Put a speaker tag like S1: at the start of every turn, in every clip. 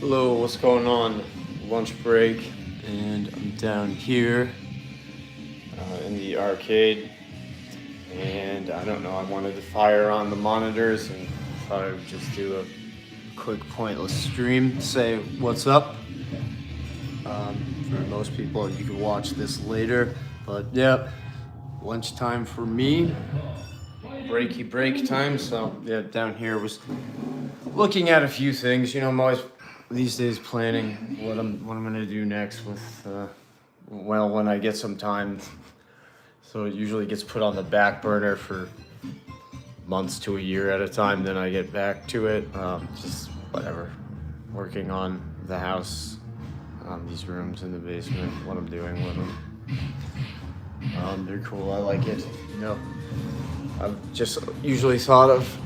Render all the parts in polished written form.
S1: Hello, what's going on? Lunch break, and I'm down here in the arcade, and I don't know, I wanted to fire on the monitors and thought I would just do a quick pointless stream, say what's up. For most people, you can watch this later, but yeah, lunchtime for me, breaky break time, so yeah, down here was looking at a few things. You know, I'm always these days planning what I'm gonna do next with well, when I get some time. So it usually gets put on the back burner for months to a year at a time, then I get back to it. Just whatever, working on the house, these rooms in the basement, what I'm doing with them. They're cool, I like it. You know, I've just usually thought of,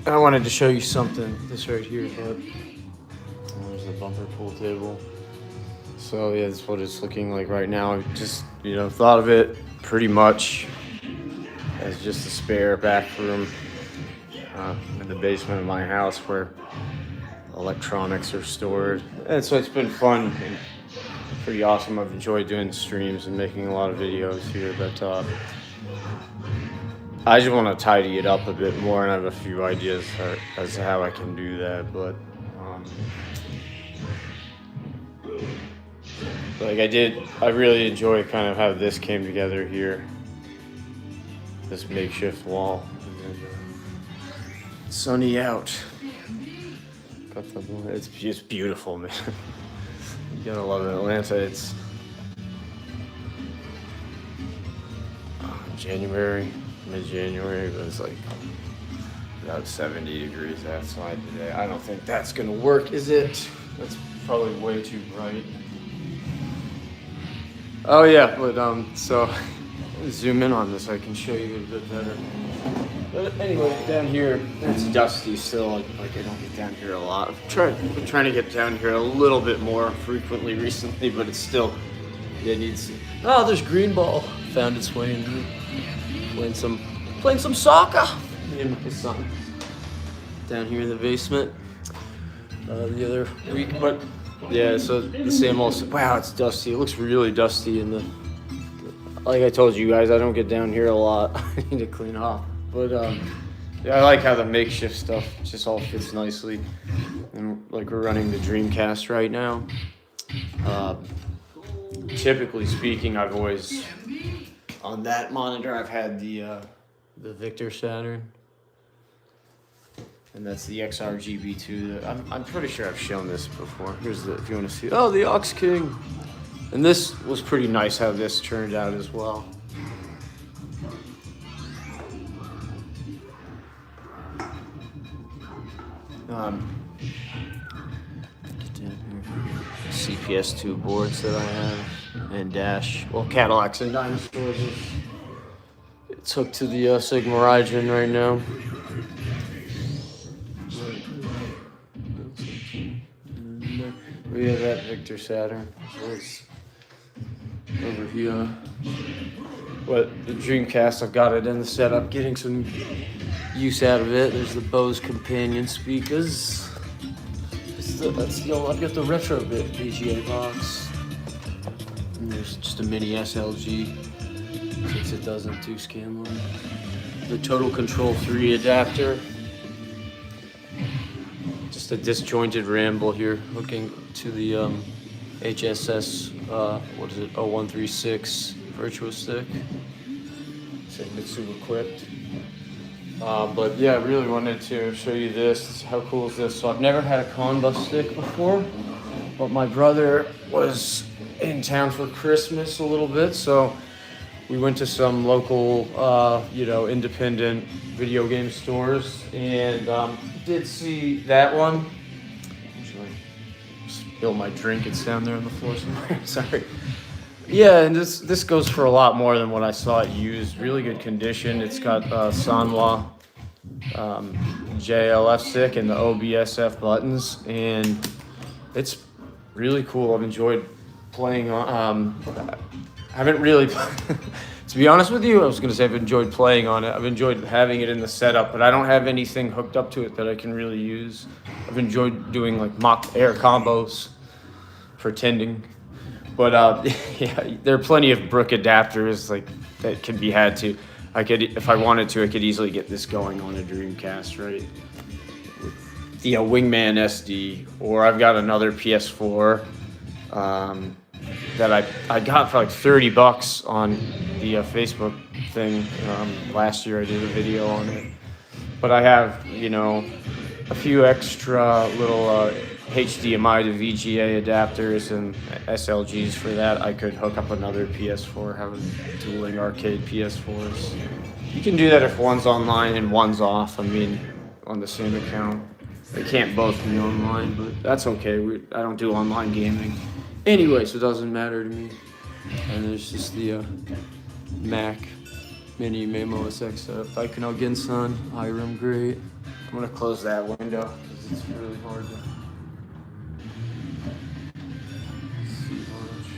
S1: and I wanted to show you something, this right here, but there's the bumper pool table. So yeah, that's what it's looking like right now. I just, you know, thought of it pretty much as just a spare back room in the basement of my house where electronics are stored. And so it's been fun and pretty awesome. I've enjoyed doing streams and making a lot of videos here, but I just want to tidy it up a bit more, and I have a few ideas as to how I can do that. But like I really enjoy kind of how this came together here, this makeshift wall. And then, sunny out. It's just beautiful, man. You gotta love it. Atlanta, it's January, mid-January, but it's like about 70 degrees outside today. I don't think that's gonna work, is it? That's probably way too bright. Oh yeah, but so zoom in on this, I can show you a bit better. But anyway, down here, it's dusty still. Like I don't get down here a lot. I've trying to get down here a little bit more frequently recently, but it's still, it needs. Oh, there's green ball found its way in here. Playing some soccer. Me and my son down here in the basement the other week, but yeah, so the same old. Wow, it's dusty. It looks really dusty in the. Like I told you guys, I don't get down here a lot. I need to clean off. But yeah, I like how the makeshift stuff just all fits nicely. And like we're running the Dreamcast right now. Typically speaking, I've always on that monitor I've had the Victor Saturn, and that's the XRGB2. I'm pretty sure I've shown this before. Here's the, if you want to see. Oh, the Aux King. And this was pretty nice how this turned out as well. CPS2 boards that I have, and Dash, well, Cadillacs and Dinosaurs. It's hooked to the Sigma Rygen right now. We have that Victor Saturn. It's over here. But the Dreamcast, I've got it in the setup, getting some use out of it. There's the Bose companion speakers. I've got the Retrobit VGA box. And there's just a mini SLG, since it doesn't do scan line. The Total Control 3 adapter. Just a disjointed ramble here, hooking to the HSS, what is it, 0136 Virtua Stick. Mitsu equipped. But yeah, I really wanted to show you this. How cool is this? So I've never had a CON bus stick before, but my brother was in town for Christmas a little bit, so we went to some local, you know, independent video game stores, and did see that one. Usually spill my drink, it's down there on the floor somewhere. Sorry. Yeah, and this goes for a lot more than what I saw it used. Really good condition. It's got Sanwa JLF stick and the OBSF buttons, and it's really cool. I've enjoyed playing on. I haven't really To be honest with you, I was going to say I've enjoyed playing on it. I've enjoyed having it in the setup, but I don't have anything hooked up to it that I can really use. I've enjoyed doing like mock air combos for tending. But yeah, there are plenty of Brook adapters like that can be had to. I could, if I wanted to, I could easily get this going on a Dreamcast, right? The Wingman SD, or I've got another PS4 that I got for like $30 on the Facebook thing. Last year I did a video on it, but I have, you know, a few extra little HDMI to VGA adapters and SLGs for that. I could hook up another PS4, having dueling arcade PS4s. You can do that if one's online and one's off. I mean, on the same account. They can't both be online, but that's okay. I don't do online gaming anyway, so it doesn't matter to me. And there's just the Mac Mini Memo SX setup. Baikonur Ginsan, iRoom great. I'm gonna close that window because it's really hard to see much.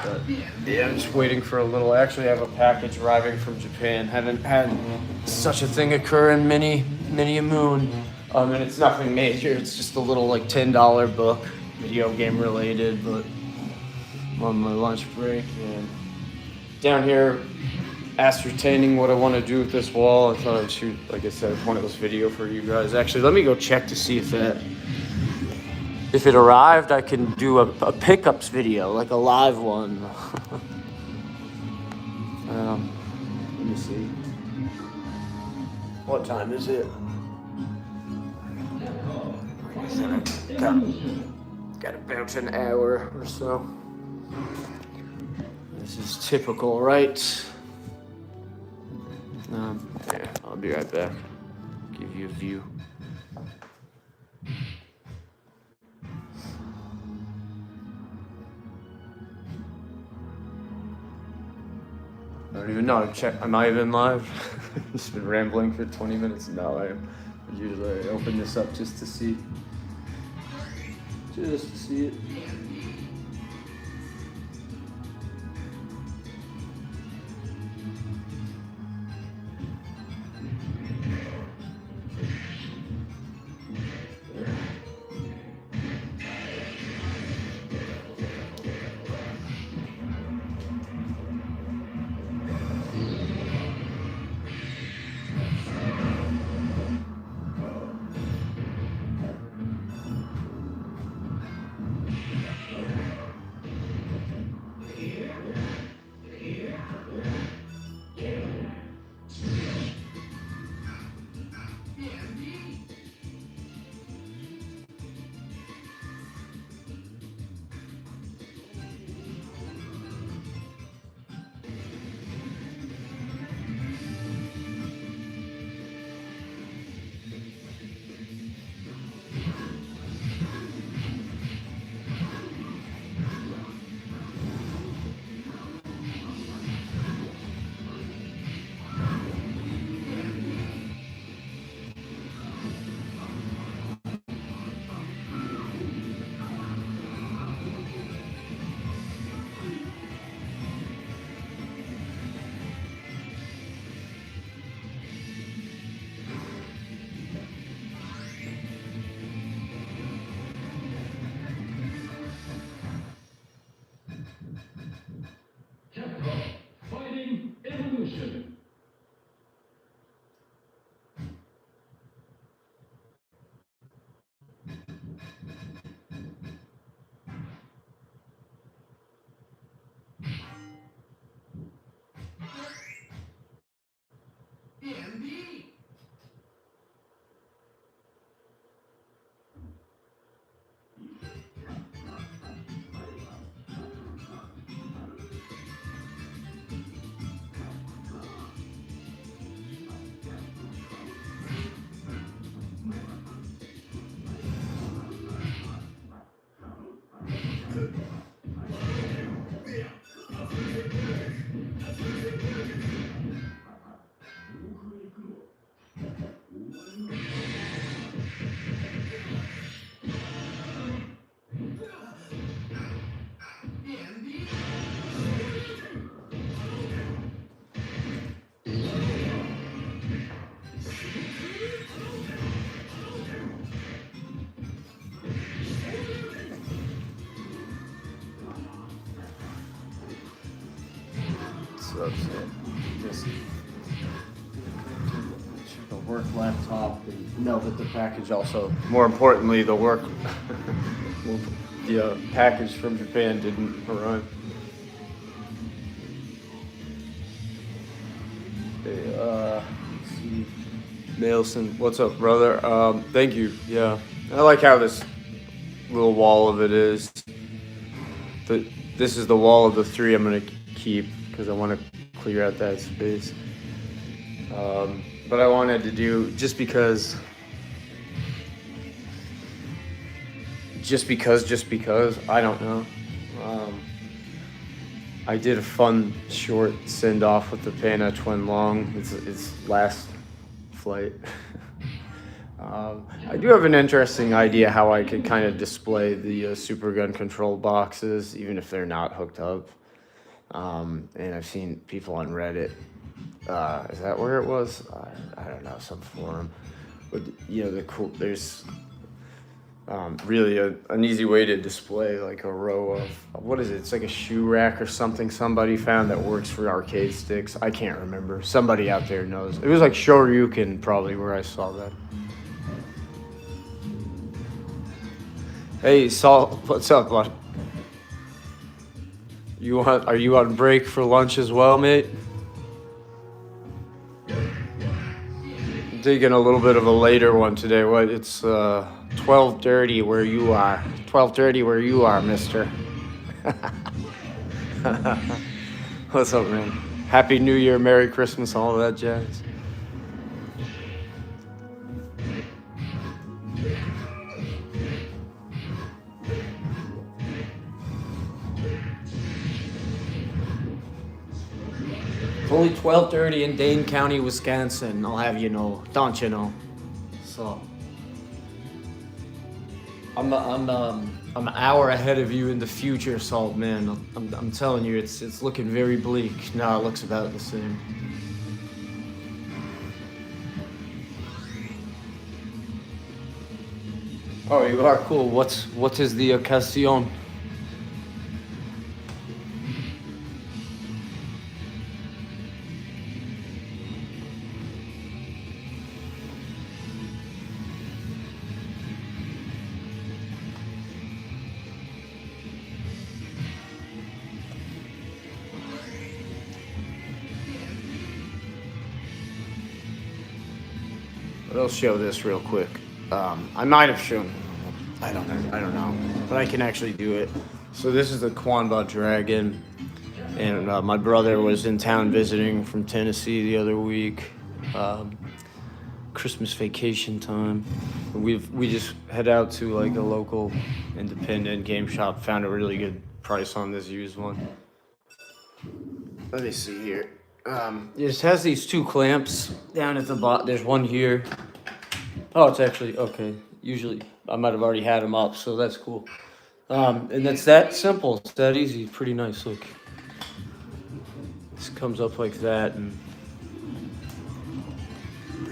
S1: But yeah, I'm just waiting for a little. I actually have a package arriving from Japan. Haven't had such a thing occur in many a moon. And it's nothing major. It's just a little like $10 book, video game related. But I'm on my lunch break and down here ascertaining what I want to do with this wall. I thought I'd shoot, like I said, one of those video for you guys. Actually, let me go check to see if it arrived. I can do a pickups video, like a live one. Let me see. What time is it? Like I said, got about an hour or so. This is typical, right? Yeah, I'll be right back. Give you a view. I don't even know. Am I even live? Just been rambling for 20 minutes. No, I am. Usually I open this up just to see. Just to see it. that's it. Just the work laptop. And no, but the package also. More importantly, the work. The package from Japan didn't arrive. Okay, let's see. Nelson, what's up, brother? Thank you. Yeah, I like how this little wall of it is. This is the wall of the three I'm gonna keep because I want to clear out that space. But I wanted to do just because I don't know. I did a fun short send off with the Pana Twin Long. It's last flight. I do have an interesting idea how I could kind of display the super gun control boxes, even if they're not hooked up. And I've seen people on Reddit. Is that where it was? I don't know, some forum. But there's really an easy way to display like a row of, what is it? It's like a shoe rack or something somebody found that works for arcade sticks. I can't remember. Somebody out there knows. It was like Shoryuken probably where I saw that. Hey, Saul, what's up, bud? Are you on break for lunch as well, mate? I'm taking a little bit of a later one today. What? It's 12:30 where you are. 12:30 where you are, mister. What's up, man? Happy New Year, Merry Christmas, all of that jazz. It's only 12:30 in Dane County, Wisconsin. I'll have you know, don't you know? So I'm an hour ahead of you in the future, Salt man. I'm telling you, it's looking very bleak. No, it looks about the same. Oh, you are cool. What is the occasion? But I'll show this real quick. I might have shown. I don't know, but I can actually do it. So this is the Quanba Dragon, and my brother was in town visiting from Tennessee the other week. Christmas vacation time. We just head out to like a local independent game shop. Found a really good price on this used one. Let me see here. It just has these two clamps down at the bottom. There's one here. Oh, it's actually okay. Usually I might have already had them up, so that's cool. And it's that simple. It's that easy. Pretty nice. Look. This comes up like that, and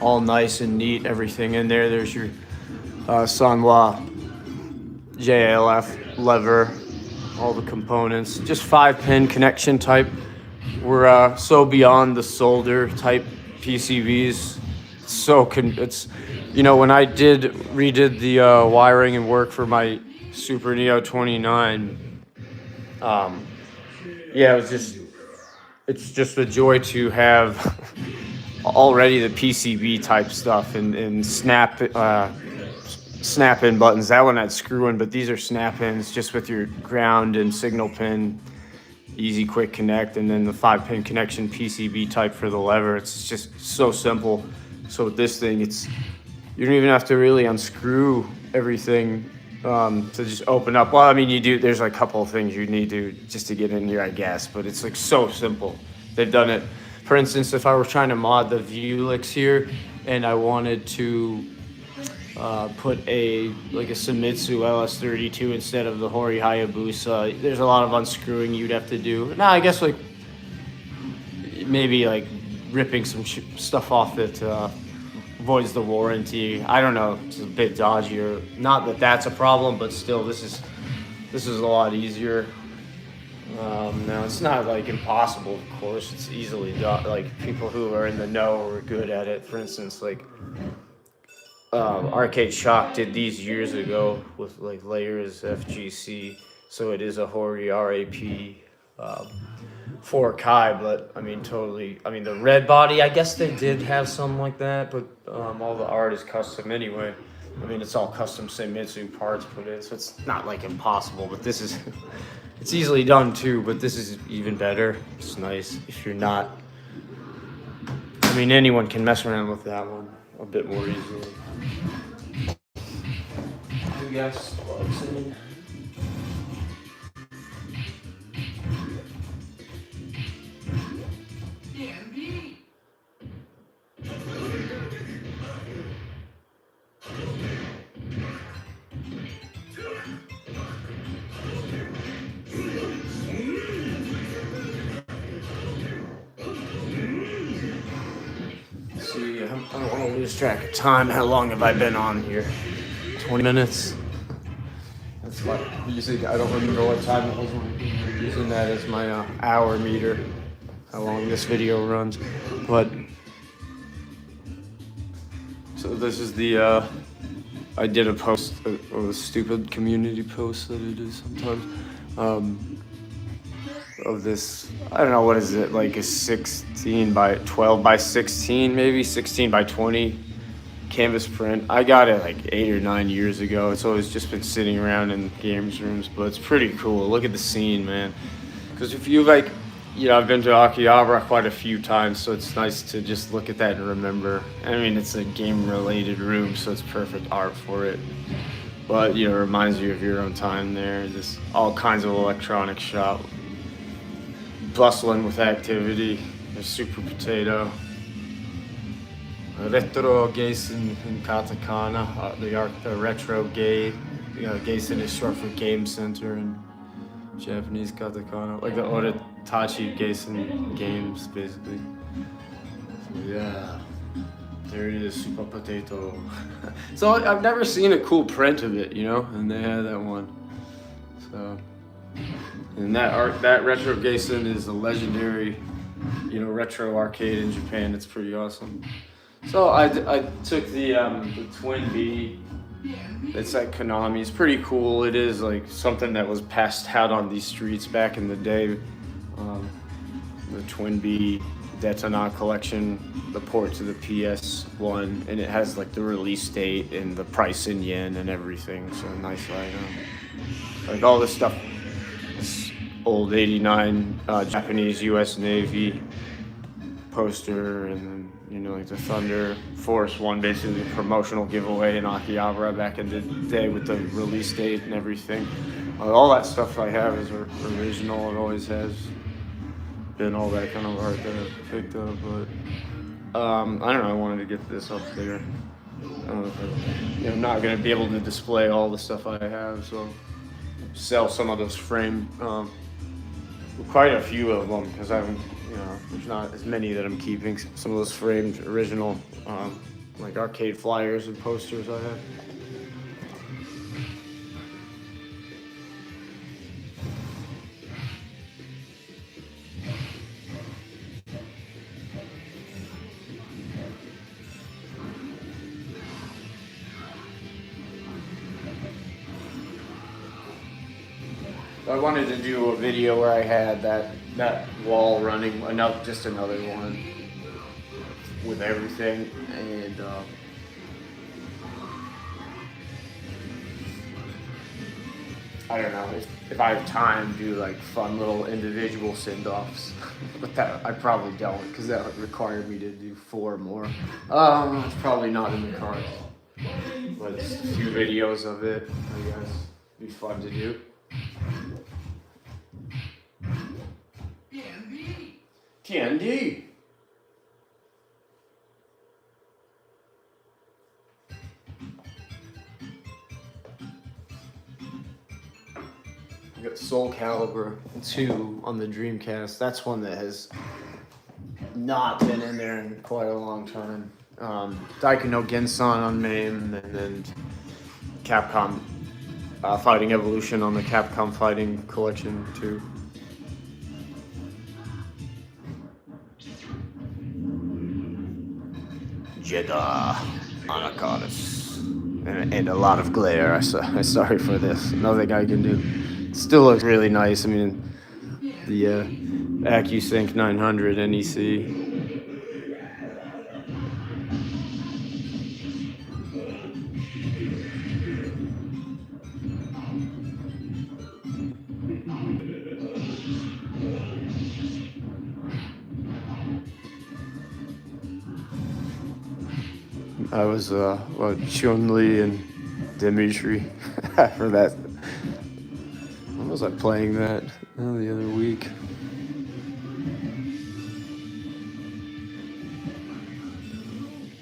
S1: all nice and neat. Everything in there. There's your Sanwa JLF lever. All the components. Just 5-pin connection type. We're so beyond the solder type PCBs. It's when I redid the wiring and work for my Super Neo 29. It's just a joy to have already the PCB type stuff and snap-in buttons. That one had screw-in, but these are snap-ins just with your ground and signal pin. Easy, quick connect, and then the 5-pin connection PCB type for the lever. It's just so simple. So with this thing, you don't even have to really unscrew everything to just open up. Well, I mean, you do. There's like a couple of things you need to just to get in here, I guess. But it's like so simple. They've done it. For instance, if I were trying to mod the Vuelix here, and I wanted to put a Famitsu LS32 instead of the Hori Hayabusa, there's a lot of unscrewing you'd have to do. Now, I guess like maybe like ripping some stuff off that voids the warranty. I don't know. It's a bit dodgier. Not that that's a problem, but still, this is a lot easier. Now it's not like impossible, of course. It's easily done. Like people who are in the know are good at it. For instance, like Arcade Shock did these years ago with like layers FGC. So it is a Hori RAP um, 4Kai, but I mean totally. I mean the red body. I guess they did have something like that, but all the art is custom anyway. I mean it's all custom Seimitsu parts put in, so it's not like impossible. But this is. It's easily done too, but this is even better. It's nice if you're not. I mean, anyone can mess around with that one a bit more easily. You guys plugs in. See, I don't want to lose track of time. How long have I been on here? 20 minutes. That's my music. I don't remember what time it was when we were using that as my hour meter. How long this video runs. But so this is the I did a post, a stupid community post that I do sometimes. Of this, I don't know, what is it, like a 16 by 12 by 16, maybe 16 by 20 canvas print. I got it like 8 or 9 years ago. It's always just been sitting around in games rooms, but it's pretty cool. Look at the scene, man. Because if you like, I've been to Akihabara quite a few times, so it's nice to just look at that and remember. I mean, it's a game-related room, so it's perfect art for it. But, it reminds you of your own time there. Just all kinds of electronic shop. Bustling with activity. There's Super Potato. Retro Gaisen in katakana. The retro gay. Gaisen is short for Game Center in Japanese katakana. Like the Oritachi Gaisen games, basically. So yeah. There it is, Super Potato. So I've never seen a cool print of it, and they had that one. So. And that Retro Gaisen is a legendary, retro arcade in Japan. It's pretty awesome. So I took the Twin B. It's at Konami. It's pretty cool. It is like something that was passed out on these streets back in the day. The Twin B Detana collection, the port to the PS1, and it has like the release date and the price in yen and everything. So nice item. Like all this stuff. This old 89 Japanese U.S. Navy poster, and then like the Thunder Force one, basically a promotional giveaway in Akihabara back in the day with the release date and everything. All that stuff I have is original. It always has been all that kind of art that I picked up, but I don't know. I wanted to get this up there. I'm not gonna be able to display all the stuff I have, so. Sell some of those framed, quite a few of them, because there's not as many that I'm keeping. Some of those framed original, like arcade flyers and posters I have. I wanted to do a video where I had that wall running, just another one with everything, and I don't know if I have time, do like fun little individual send-offs, but that I probably don't, because that would require me to do 4 more. It's probably not in the cards, but just a few videos of it, I guess, be fun to do. TND. I got Soul Calibur 2 on the Dreamcast. That's one that has not been in there in quite a long time. Daiken no Gensan on MAME, and then Capcom Fighting Evolution on the Capcom Fighting Collection 2. Jeddah Anacondas. And a lot of glare. I'm sorry for this. Nothing I can do. Still looks really nice. I mean, the AccuSync 900 NEC. I was Chun-Li and Dimitri for that. When was I playing that? Oh, the other week.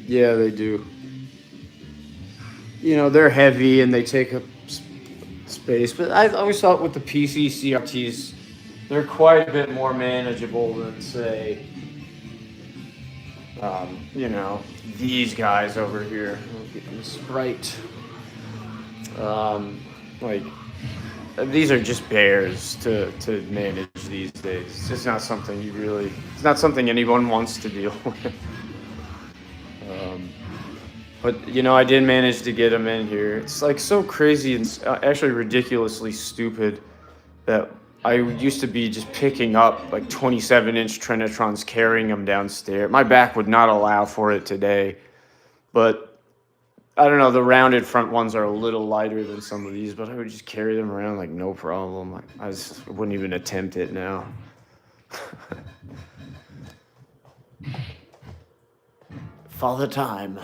S1: Yeah, they do. You know, they're heavy and they take up space, but I always thought with the PC CRTs, they're quite a bit more manageable than, say, you know, these guys over here. I'll get them Sprite. Like, these are just bears to manage these days. It's just not something it's not something anyone wants to deal with. But, you know, I did manage to get them in here. It's like so crazy and actually ridiculously stupid that I used to be just picking up like 27-inch Trinitrons, carrying them downstairs. My back would not allow for it today. But I don't know, the rounded front ones are a little lighter than some of these, but I would just carry them around like no problem. I wouldn't even attempt it now. Father Time.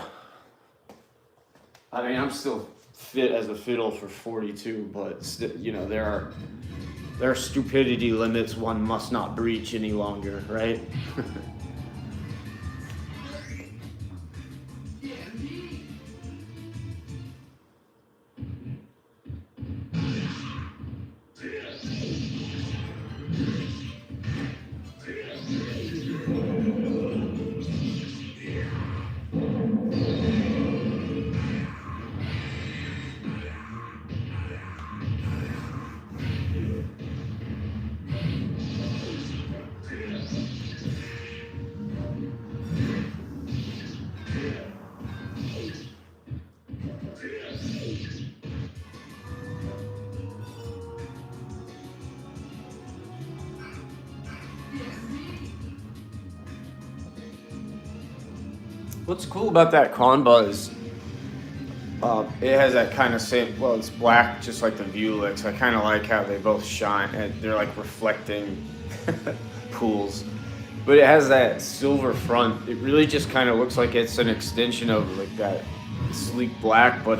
S1: I mean, I'm still fit as a fiddle for 42, but you know, there are stupidity limits one must not breach any longer, right? What's cool about that Conba is it has that kind of same, well, it's black just like the Vuelix. I kind of like how they both shine and they're like reflecting pools. But it has that silver front. It really just kind of looks like it's an extension of like that sleek black, but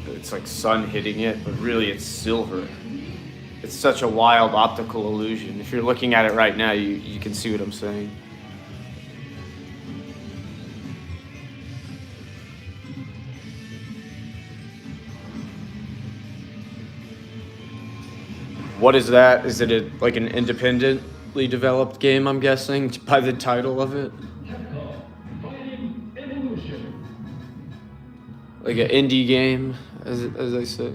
S1: it's like sun hitting it, but really it's silver. It's such a wild optical illusion. If you're looking at it right now, you can see what I'm saying. What is that? Is it like an independently developed game, I'm guessing, by the title of it? Like an indie game, as I say.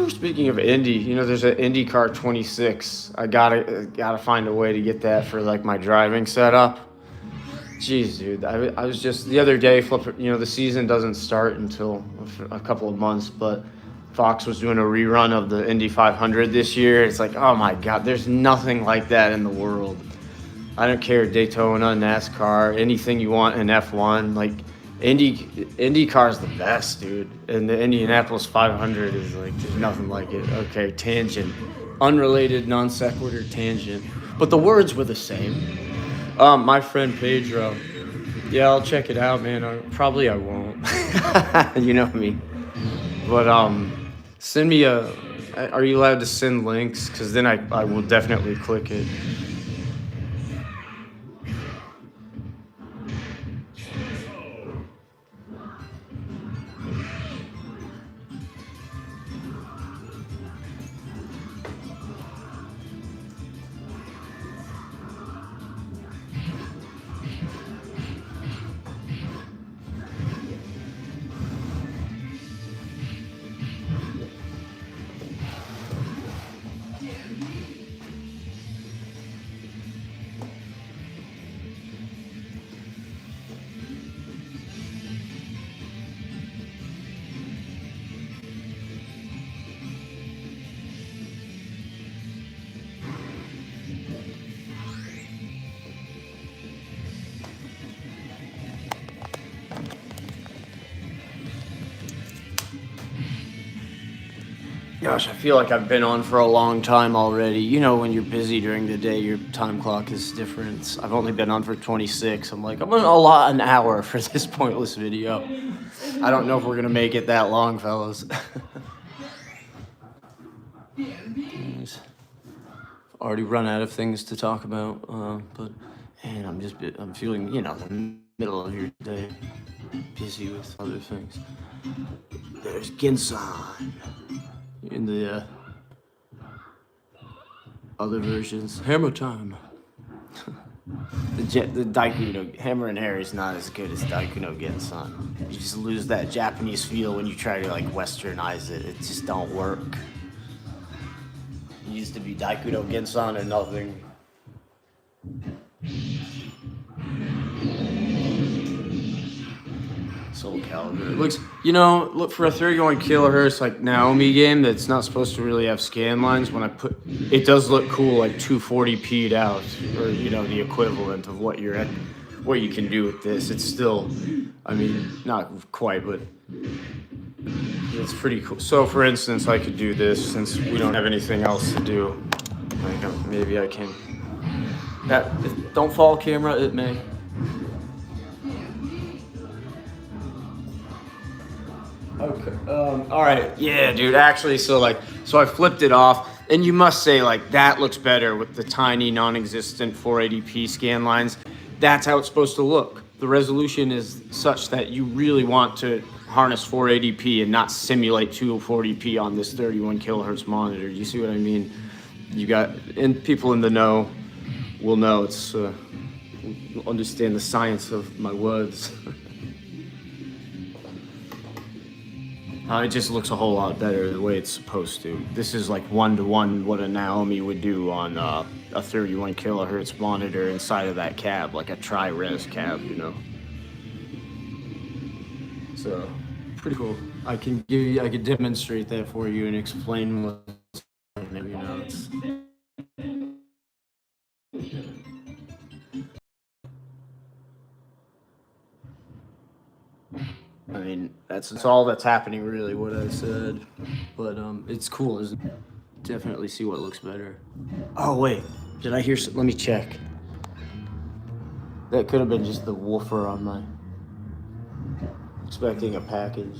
S1: Speaking of indie, you know, there's an IndyCar 26. I gotta find a way to get that for like my driving setup. Jeez, dude, I was just the other day flipping. You know, the season doesn't start until a couple of months, but Fox was doing a rerun of the Indy 500 this year. It's like, oh my God, there's nothing like that in the world. I don't care, Daytona, NASCAR, anything you want in F1. Like, IndyCar is the best, dude. And the Indianapolis 500 is like, there's nothing like it. Okay, tangent. Unrelated, non sequitur tangent. But the words were the same. My friend Pedro. Yeah, I'll check it out, man. Probably I won't. You know me. But send me are you allowed to send links? Because then I will definitely click it. Gosh, I feel like I've been on for a long time already. You know, when you're busy during the day, your time clock is different. I've only been on for 26. I'm like, I'm gonna allot an hour for this pointless video. I don't know if we're gonna make it that long, fellas. Already run out of things to talk about, but man, I'm feeling, the middle of your day, busy with other things. There's Ginsan in the other versions. Hammer time. The Daiku Hammer and Harry is not as good as Daiku no Gensan. You just lose that Japanese feel when you try to like westernize it. It just don't work. It used to be Daiku no Gensan or nothing. Soul Calibur. It looks, look for a 31 kilohertz like Naomi game that's not supposed to really have scan lines. When it does look cool, like 240p'd out, or the equivalent of what you can do with this. It's still, not quite, but it's pretty cool. So, for instance, I could do this since we don't have anything else to do. Maybe I can. Don't fall, camera. It may. Okay. All right. Yeah, dude. Actually, so I flipped it off, and you must say that looks better with the tiny, non-existent 480p scan lines. That's how it's supposed to look. The resolution is such that you really want to harness 480p and not simulate 240p on this 31 kilohertz monitor. You see what I mean? And people in the know will know. It's understand the science of my words. It just looks a whole lot better the way it's supposed to. This is like 1-to-1 what a Naomi would do on a 31 kilohertz monitor inside of that cab, like a tri-res cab, So, pretty cool. I can demonstrate that for you and explain what's happening, That's all that's happening, really, what I said. But it's cool, isn't it? Definitely see what looks better. Oh, wait. Did I hear let me check. That could have been just the woofer on my... Expecting a package.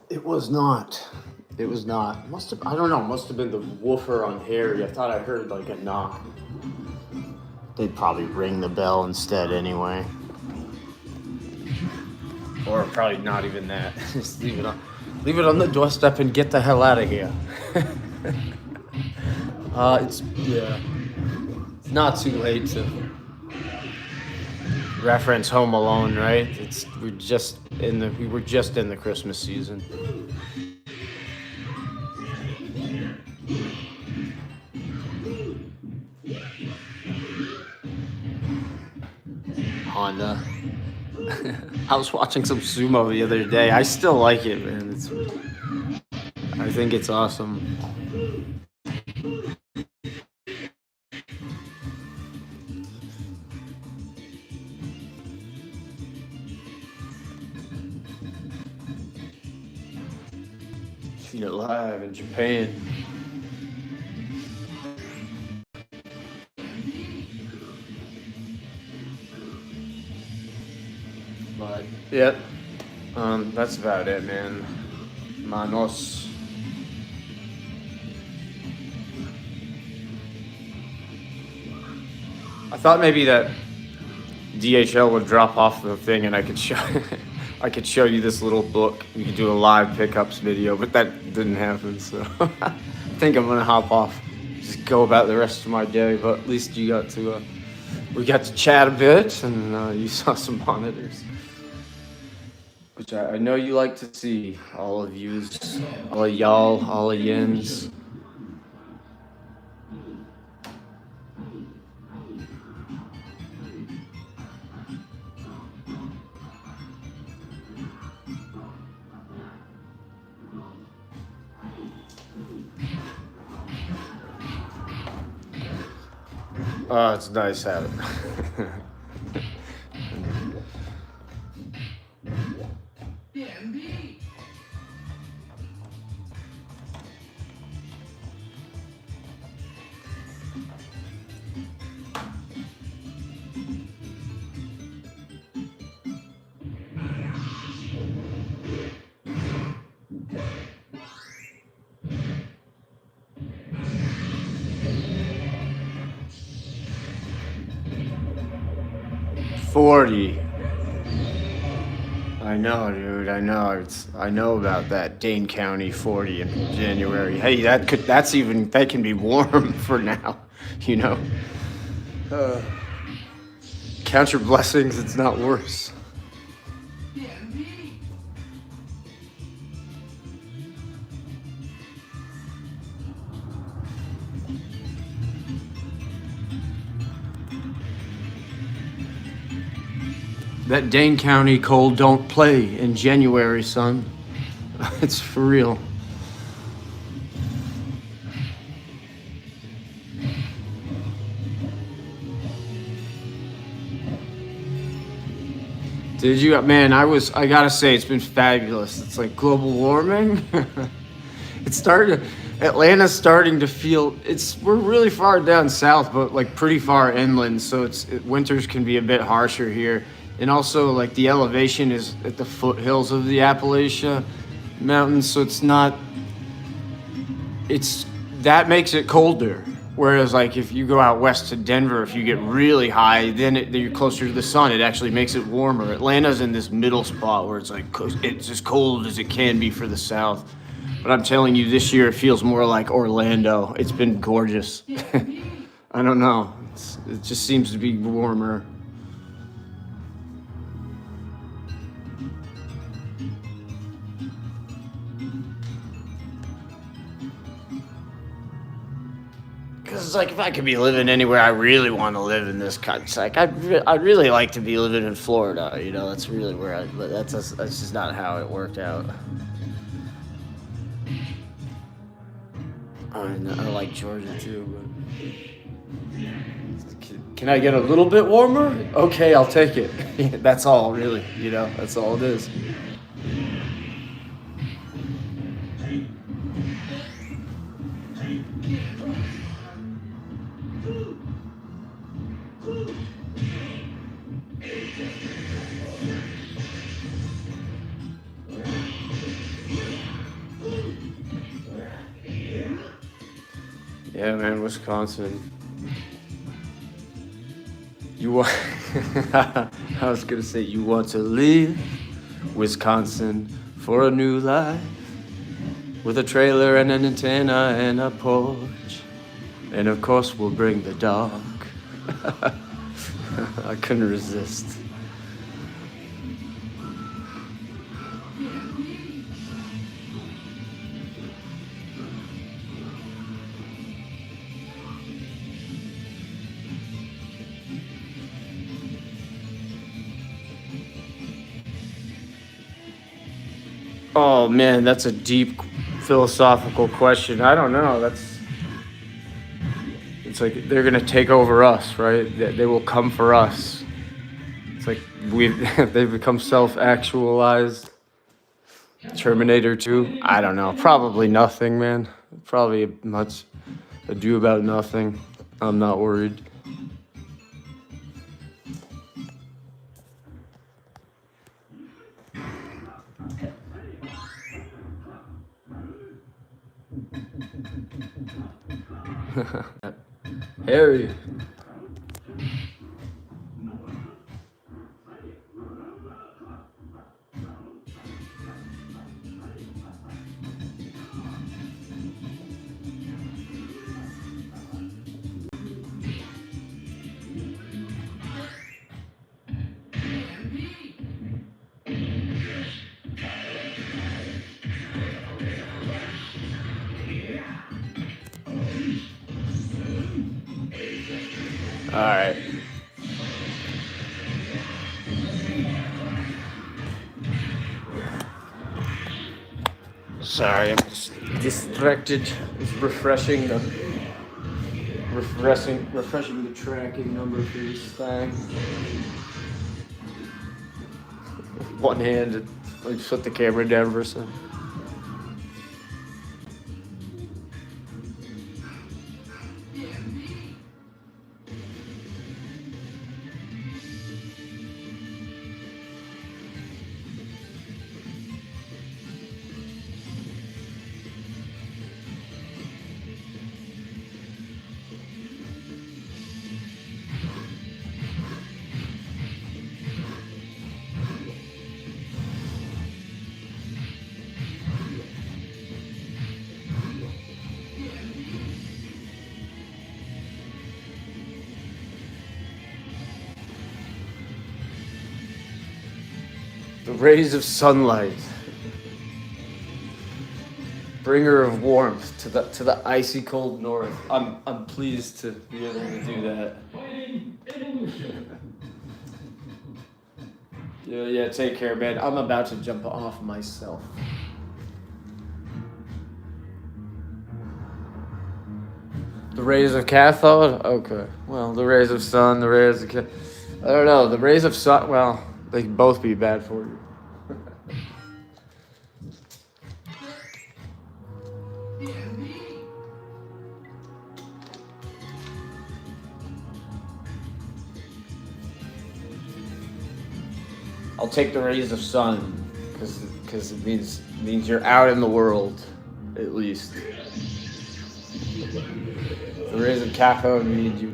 S1: It was not. It was not. I don't know, must have been the woofer on Harry. I thought I heard like a knock. They'd probably ring the bell instead anyway. Or probably not even that. Just leave it on the doorstep and get the hell out of here. It's yeah. It's not too late to reference Home Alone, right? We were just in the Christmas season. Honda. I was watching some sumo the other day. I still like it, man. I think it's awesome. Seen it live in Japan. But yep, that's about it, man. Manos. I thought maybe that DHL would drop off the thing and I could show I could show you this little book. We could do a live pickups video, but that didn't happen. So I think I'm gonna hop off, just go about the rest of my day. But at least you got to we got to chat a bit, and you saw some monitors, which I know you like to see. All of yous, all of y'all, all of yins. Oh, it's nice having. 40. I know, dude. I know. I know about that Dane County 40 in January. Hey, that can be warm for now. You know. Uh, Count your blessings. It's not worse. That Dane County cold don't play in January, son. It's for real. Did you? Man, I gotta say, it's been fabulous. It's like global warming. Atlanta's starting to feel, we're really far down south, but like pretty far inland. So winters can be a bit harsher here. And also, like, the elevation is at the foothills of the Appalachia Mountains, so that makes it colder. Whereas, like, if you go out west to Denver, if you get really high, then you're closer to the sun. It actually makes it warmer. Atlanta's in this middle spot where it's like, it's as cold as it can be for the south. But I'm telling you, this year it feels more like Orlando. It's been gorgeous. I don't know. It just seems to be warmer. Because it's like, if I could be living anywhere I really want to live in this country, it's like I'd really like to be living in Florida. You know, that's really where but that's just not how it worked out. I like Georgia too, but can I get a little bit warmer? Okay, I'll take it. That's all, really. You know, that's all it is. Yeah, man, Wisconsin. I was gonna say, you want to leave Wisconsin for a new life. with a trailer and an antenna and a porch. And of course we'll bring the dog. I couldn't resist. Oh man, that's a deep philosophical question. I don't know. It's like they're gonna take over us, right? They will come for us. It's like they've become self-actualized. Terminator 2? I don't know. Probably nothing, man. Probably much ado about nothing. I'm not worried. Harry. All right. Sorry, I'm just distracted. It's refreshing the tracking number for this thing. One hand, like put the camera down for a second. The rays of sunlight, bringer of warmth to the icy cold north. I'm pleased to be able to do that. Yeah, take care, man. I'm about to jump off myself. The rays of cathode? Okay. Well, the rays of sun, the rays of I don't know. The rays of sun, well, they can both be bad for you. I'll take the rays of sun because it means you're out in the world, at least. The rays of cathode means you're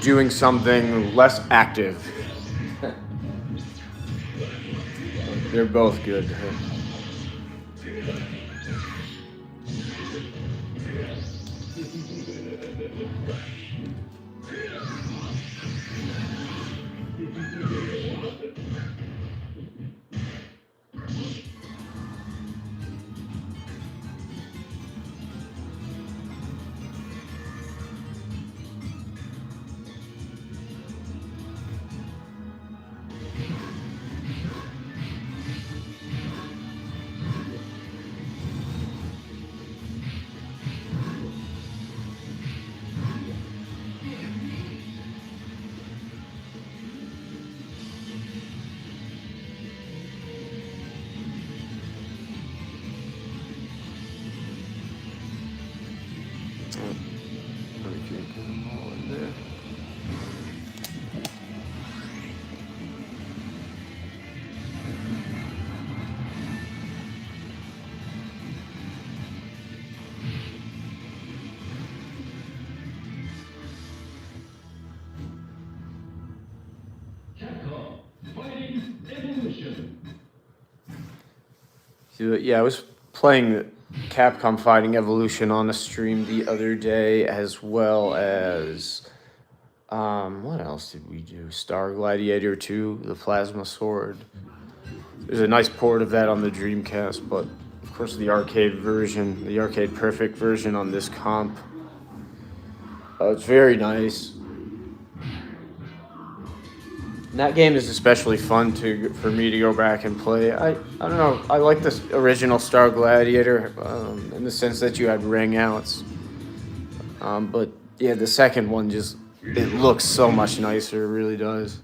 S1: doing something less active. They're both good. Yeah, I was playing Capcom Fighting Evolution on a stream the other day, as well as what else did we do? Star Gladiator 2, the Plasma Sword. There's a nice port of that on the Dreamcast, but of course the arcade version, the arcade perfect version on this comp. It's very nice. And that game is especially fun for me to go back and play. I don't know. I like this original Star Gladiator in the sense that you had ring outs. But yeah, the second one it looks so much nicer. It really does.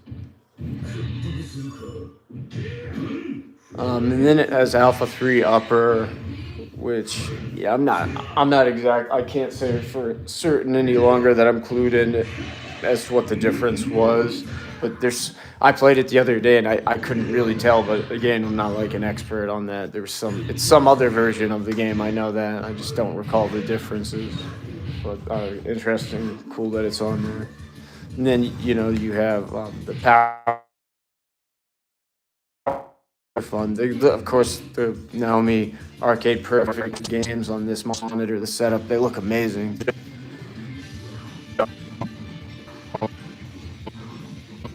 S1: And then it has Alpha 3 Upper, which yeah, I'm not exact. I can't say for certain any longer that I'm clued in as to what the difference was. But I played it the other day and I couldn't really tell. But again, I'm not like an expert on that. It's some other version of the game. I know that. I just don't recall the differences. But interesting, cool that it's on there. And then you have the power. Fun. Of course, the Naomi arcade perfect games on this monitor, the setup, they look amazing.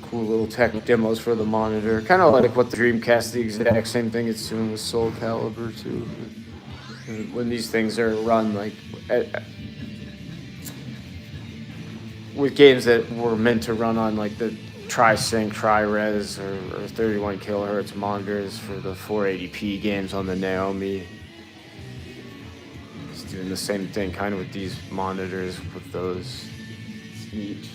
S1: Cool little tech demos for the monitor. Kind of like what the Dreamcast, the exact same thing it's doing with Soul Calibur too. When these things are run with games that were meant to run on like the Tri-Sync, Tri-Res, or 31 kilohertz monitors for the 480p games on the Naomi. It's doing the same thing kind of with these monitors with those. It's neat.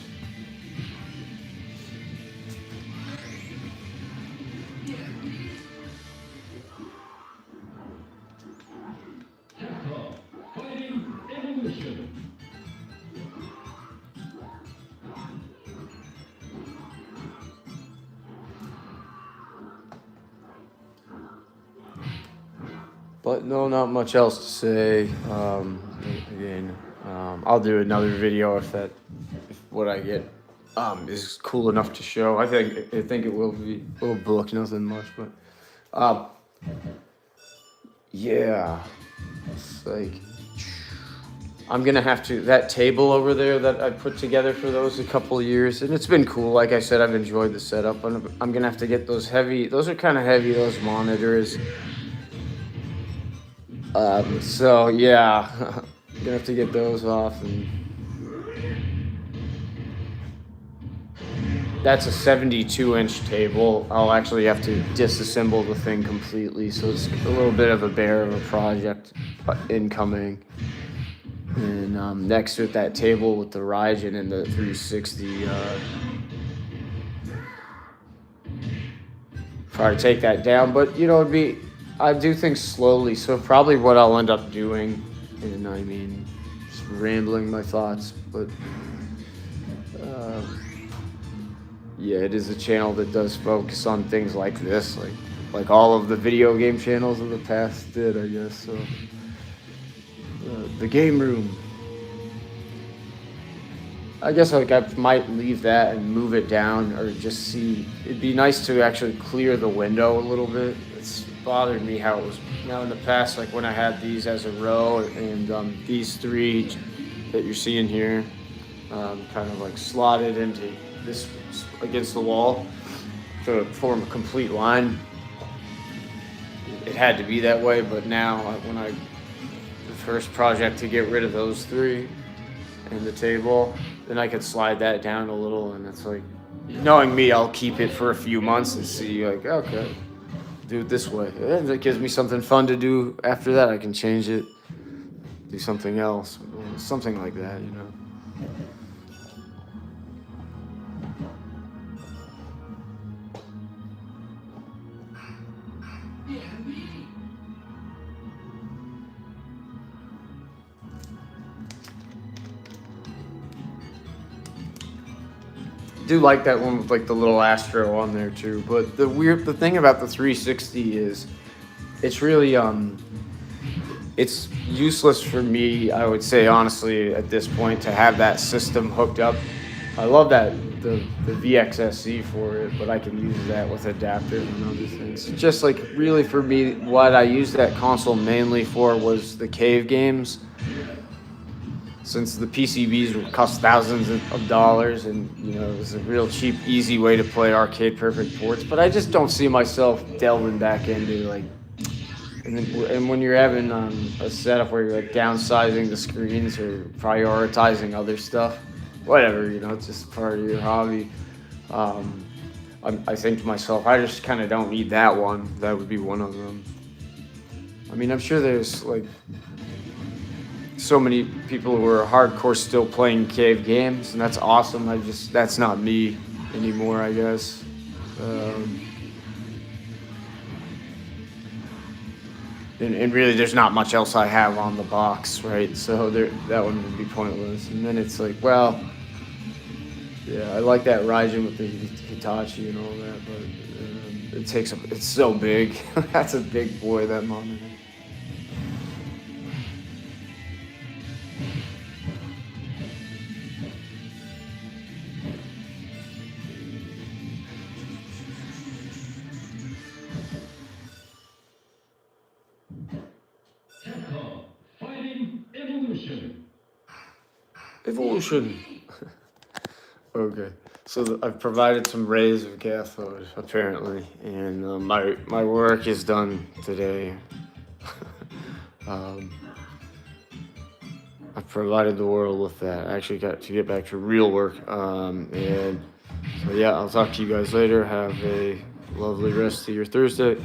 S1: But no, not much else to say. Again, I'll do another video if what I get is cool enough to show. I think it will be a little book, nothing much, but yeah, it's like I'm gonna have to that table over there that I put together for those a couple of years, and it's been cool. Like I said, I've enjoyed the setup, and I'm gonna have to get those heavy. Those are kind of heavy. Those monitors. So yeah, I'm gonna have to get those off, and that's a 72-inch table. I'll actually have to disassemble the thing completely, so it's a little bit of a bear of a project incoming. And next to it, that table with the Ryzen and the 360. Try to take that down, but I do things slowly, so probably what I'll end up doing, and I mean, just rambling my thoughts, but yeah, it is a channel that does focus on things like this, like all of the video game channels of the past did, I guess. So the game room. I guess I might leave that and move it down, or just see. It'd be nice to actually clear the window a little bit. It's bothered me how it was in the past, like when I had these as a row, and these three that you're seeing here, kind of like slotted into this against the wall to form a complete line. It had to be that way, but now the first project to get rid of those three and the table, then I could slide that down a little, and it's like, knowing me, I'll keep it for a few months and see, like, okay, do it this way. And it gives me something fun to do. After that, I can change it, do something else, something like that, I do like that one with like the little Astro on there too. But the thing about the 360 is it's really it's useless for me, I would say honestly at this point, to have that system hooked up I love that the VXSC for it, but I can use that with adapters and other things. Just like really for me, what I used that console mainly for was the cave games. Since the PCBs would cost thousands of dollars, and it was a real cheap, easy way to play arcade perfect ports. But I just don't see myself delving back into like, and when you're having a setup where you're like downsizing the screens or prioritizing other stuff, whatever, it's just part of your hobby. Um, I think to myself, I just kind of don't need that one. That would be one of them. I mean, I'm sure there's like so many people who are hardcore still playing cave games, and that's awesome. That's not me anymore, I guess. And really, there's not much else I have on the box, right? So that one would be pointless. And then it's like, well, yeah, I like that Ryzen with the Hitachi and all that, but it's so big. That's a big boy, that monitor. Evolution. Okay, so I've provided some rays of cathode apparently, and my work is done today. I've provided the world with that. I actually got to get back to real work, and so yeah, I'll talk to you guys later. Have a lovely rest of your Thursday.